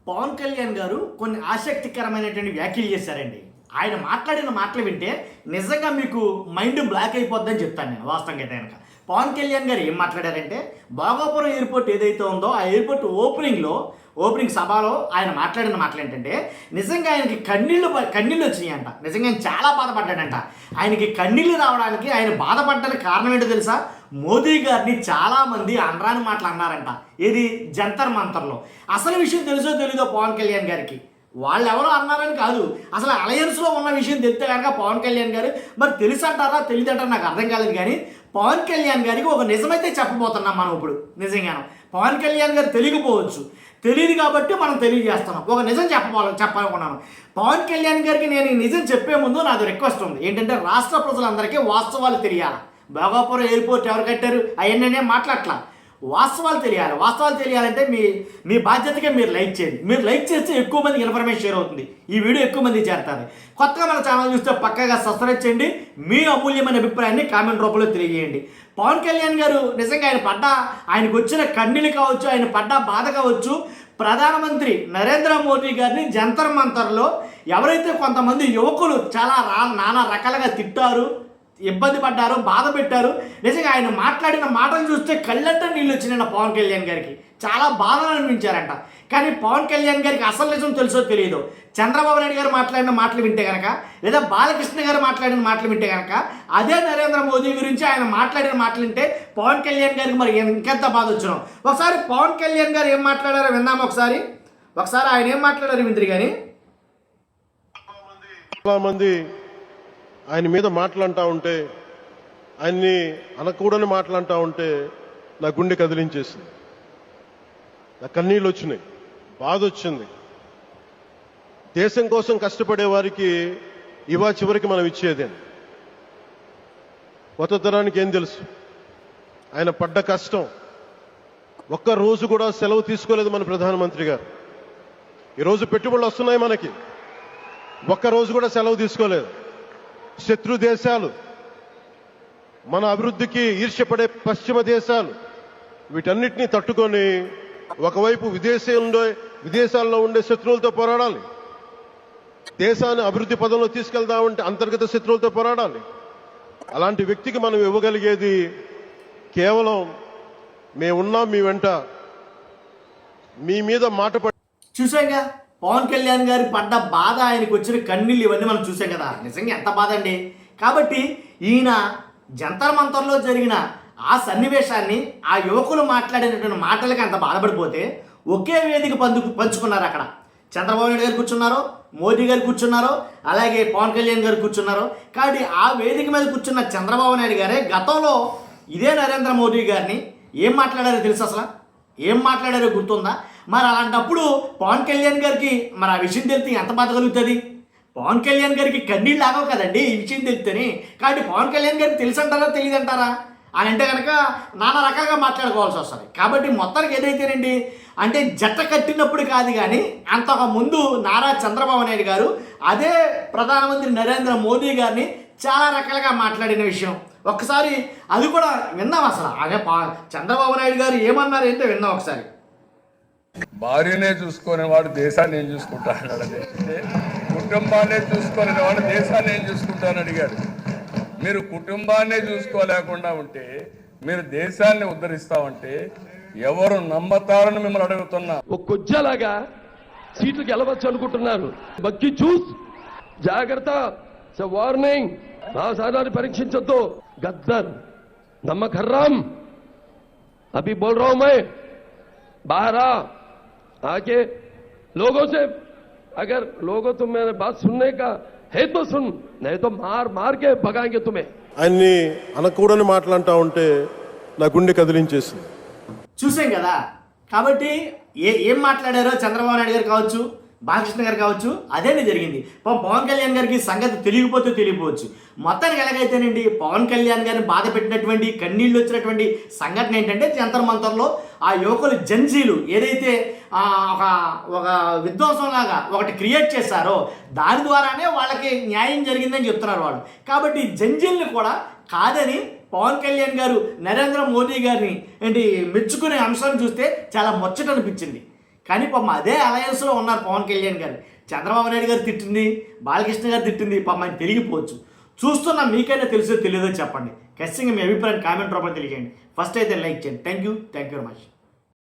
పవన్ కళ్యాణ్ గారు కొన్ని ఆసక్తికరమైనటువంటి వ్యాఖ్యలు చేశారండి. ఆయన మాట్లాడిన మాటలు వింటే నిజంగా మీకు మైండ్ బ్లాక్ అయిపోద్దని చెప్తాను నేను. వాస్తవంగా అయితే కనుక పవన్ కళ్యాణ్ గారు ఏం మాట్లాడారంటే, భోగాపురం ఎయిర్పోర్ట్ ఏదైతే ఉందో ఆ ఎయిర్పోర్ట్ ఓపెనింగ్ సభలో ఆయన మాట్లాడిన మాటలు ఏంటంటే, నిజంగా ఆయనకి కన్నీళ్ళు వచ్చినాయంట. నిజంగా ఆయన చాలా బాధపడ్డాడంట. ఆయనకి కన్నీళ్ళు రావడానికి ఆయన బాధపడ్డానికి కారణం ఏంటో తెలుసా? మోదీ గారిని చాలామంది అనరాని మాటలు అన్నారంట. ఇది జంతర్ మంతర్లో. అసలు విషయం తెలుసో తెలీదో పవన్ కళ్యాణ్ గారికి, వాళ్ళు ఎవరో అన్నారని కాదు, అసలు అలయన్స్లో ఉన్న విషయం తెలిస్తే కనుక పవన్ కళ్యాణ్ గారు మరి తెలుసు అంటారా తెలియదంటారా నాకు అర్థం కాలేదు. కానీ పవన్ కళ్యాణ్ గారికి ఒక నిజమైతే చెప్పబోతున్నాం మనం ఇప్పుడు. నిజంగాను పవన్ కళ్యాణ్ గారు తెలియకపోవచ్చు, తెలియదు కాబట్టి మనం తెలియజేస్తున్నాం. ఒక నిజం చెప్పాలనుకున్నాను. పవన్ కళ్యాణ్ గారికి నేను ఈ నిజం చెప్పే ముందు నాది రిక్వెస్ట్ ఉంది ఏంటంటే, రాష్ట్ర ప్రజలందరికీ వాస్తవాలు తెలియాలి. భోగాపురం ఎయిర్పోర్ట్ ఎవరు కట్టారు అవన్నీ మాట్లాడట్లా, వాస్తవాలు తెలియాలి. వాస్తవాలు తెలియాలంటే మీ బాధ్యతగా మీరు లైక్ చేయండి. మీరు లైక్ చేస్తే ఎక్కువ మందికి ఇన్ఫర్మేషన్ షేర్ అవుతుంది, ఈ వీడియో ఎక్కువ మందికి చేరుతుంది. కొత్తగా మన ఛానల్ చూస్తే పక్కగా సబ్స్క్రైబ్ చేయండి. మీ అమూల్యమైన అభిప్రాయాన్ని కామెంట్ రూపంలో తెలియజేయండి. పవన్ కళ్యాణ్ గారు నిజంగా ఆయనకు వచ్చిన కన్నీళ్ళు కావచ్చు, ఆయన పడ్డ బాధ కావచ్చు, ప్రధానమంత్రి నరేంద్ర మోదీ గారిని జంతర్ మంతర్లో ఎవరైతే కొంతమంది యువకులు చాలా నానా రకాలుగా తిట్టారు, ఇబ్బంది పడ్డారు, బాధ పెట్టారు. నిజంగా ఆయన మాట్లాడిన మాటలు చూస్తే కళ్ళంట నీళ్ళు వచ్చినాయి పవన్ కళ్యాణ్ గారికి. చాలా బాధలు అనిపించారంట. కానీ పవన్ కళ్యాణ్ గారికి అసలు నిజం తెలుసో తెలియదు. చంద్రబాబు నాయుడు గారు మాట్లాడిన మాటలు వింటే కనుక, లేదా బాలకృష్ణ గారు మాట్లాడిన మాటలు వింటే కనుక, అదే నరేంద్ర మోదీ గురించి ఆయన మాట్లాడిన మాటలు వింటే పవన్ కళ్యాణ్ గారికి మరి ఇంకెంత బాధ వచ్చినాం. ఒకసారి పవన్ కళ్యాణ్ గారు ఏం మాట్లాడారో విందాం. ఒకసారి ఆయన ఏం మాట్లాడారు విందరు. కానీ చాలామంది ఆయన మీద మాట్లాడుతూ ఉంటే, ఆయన్ని అనకూడని మాట్లాడుతూ ఉంటే నా గుండె కదిలించేసింది, నా కన్నీళ్ళు వచ్చినాయి, బాధ వచ్చింది. దేశం కోసం కష్టపడే వారికి ఇవా చివరికి మనం ఇచ్చేదే. కొత్త తరానికి ఏం తెలుసు ఆయన పడ్డ కష్టం. ఒక్క రోజు కూడా సెలవు తీసుకోలేదు మన ప్రధానమంత్రి గారు. ఈరోజు పెట్టుబడులు వస్తున్నాయి మనకి, ఒక్క రోజు కూడా సెలవు తీసుకోలేదు. శత్రు దేశాలు, మన అభివృద్ధికి ఈర్ష్యపడే పశ్చిమ దేశాలు, వీటన్నిటినీ తట్టుకొని ఒకవైపు విదేశాల్లో ఉండే శత్రువులతో పోరాడాలి, దేశాన్ని అభివృద్ధి పదంలో తీసుకెళ్దామంటే అంతర్గత శత్రువులతో పోరాడాలి. అలాంటి వ్యక్తికి మనం ఇవ్వగలిగేది కేవలం మేమున్నాం మీ వెంట, మీ మీద మాట చూసాగా పవన్ కళ్యాణ్ గారి పడ్డ బాధ, ఆయనకు వచ్చిన కన్నీళ్ళు, ఇవన్నీ మనం చూసాం కదా. నిజంగా ఎంత బాధ అండి. కాబట్టి ఈయన జంతర్ మంతర్లో జరిగిన ఆ సన్నివేశాన్ని, ఆ యువకులు మాట్లాడినటువంటి మాటలకి అంత బాధపడిపోతే ఒకే వేదిక పంచుకున్నారు. అక్కడ చంద్రబాబు నాయుడు గారు కూర్చున్నారు, మోదీ గారు కూర్చున్నారు, అలాగే పవన్ కళ్యాణ్ గారు కూర్చున్నారు. కాబట్టి ఆ వేదిక మీద కూర్చున్న చంద్రబాబు నాయుడు గారే గతంలో ఇదే నరేంద్ర మోదీ గారిని ఏం మాట్లాడారో తెలుసు? అసలు ఏం మాట్లాడారో గుర్తుందా? మరి అలాంటప్పుడు పవన్ కళ్యాణ్ గారికి మరి ఆ విషయం తెలిస్తే ఎంత బాధ కలుగుతుంది? పవన్ కళ్యాణ్ గారికి కన్నీళ్ళు ఆగవు కదండి ఈ విషయం తెలిస్తేనే. కాబట్టి పవన్ కళ్యాణ్ గారికి తెలుసు అంటారా తెలియదంటారా అని అంటే కనుక నానా రకాలుగా మాట్లాడుకోవాల్సి వస్తుంది. కాబట్టి మొత్తానికి ఏదైతేనండి, అంటే జట్ట కట్టినప్పుడు కాదు కానీ అంతకు ముందు నారా చంద్రబాబు నాయుడు గారు అదే ప్రధానమంత్రి నరేంద్ర మోదీ గారిని చాలా రకాలుగా మాట్లాడిన విషయం ఒక్కసారి అది కూడా విన్నాం. అసలు అదే చంద్రబాబు నాయుడు గారు ఏమన్నారు ఏంటో విన్నాం ఒకసారి. భార్యనే చూసుకునే వాడు దేశాన్ని ఏం చూసుకుంటా అన్నాడు. కుటుంబాన్నే చూసుకునే వాడు దేశాన్ని ఏం చూసుకుంటానని అడిగాడు. మీరు కుటుంబాన్నే చూసుకోలేకుండా ఉంటే మీరు దేశాన్ని ఉద్ధరిస్తామంటే ఎవరు నమ్మతారని మిమ్మల్ని అడుగుతున్నా. ఒక కొజ్జలాగా సీట్లు గెలవచ్చు అనుకుంటున్నారు. బగ్గి చూస్ జాగ్రత్త, వార్నింగ్. రాజధాని పరీక్షించొద్దు. గద్దర్ नमक हर्राम अभी बोल रहा हूं मैं, बाहर आके लोगों से, अगर लोगों तुम मेरे बात सुनने का है तो सुन, नहीं तो मार मार के भगाएंगे तुम्हें. ఆయన్ని అనకూడని మాట్లాడుతూ ఉంటే నా గుండె కదిలించేసింది. చూసాం కదా. కాబట్టి ఏం మాట్లాడారో చంద్రబాబు నాయుడు గారు కావచ్చు, బాలకృష్ణ గారు కావచ్చు, అదేనే జరిగింది. పవన్ కళ్యాణ్ గారికి సంగతి తెలియకపోవచ్చు. మొత్తానికి ఎలాగైతేనండి పవన్ కళ్యాణ్ గారిని బాధ పెట్టినటువంటి, కన్నీళ్ళు వచ్చినటువంటి సంఘటన ఏంటంటే, జంతర్ మంతర్లో ఆ యువకులు జెన్జీలు ఏదైతే ఒక విధ్వంసంలాగా ఒకటి క్రియేట్ చేశారో దాని ద్వారానే వాళ్ళకి న్యాయం జరిగిందని చెప్తున్నారు వాళ్ళు. కాబట్టి జెన్జీల్ని కూడా కాదని పవన్ కళ్యాణ్ గారు నరేంద్ర మోదీ గారిని మెచ్చుకునే అంశాన్ని చూస్తే చాలా ముచ్చట అనిపించింది. కానీ పాపం అదే అలయన్స్లో ఉన్నారు పవన్ కళ్యాణ్ గారు. చంద్రబాబు నాయుడు గారు తిట్టింది, బాలకృష్ణ గారు తిట్టింది పాపం ఆయన తెలియకపోవచ్చు. చూస్తున్నా మీకైనా తెలుసో తెలియదో చెప్పండి. ఖచ్చితంగా మీ అభిప్రాయం కామెంట్ రూపంలో తెలియజేయండి. ఫస్ట్ అయితే లైక్ చేయండి. Thank you very much.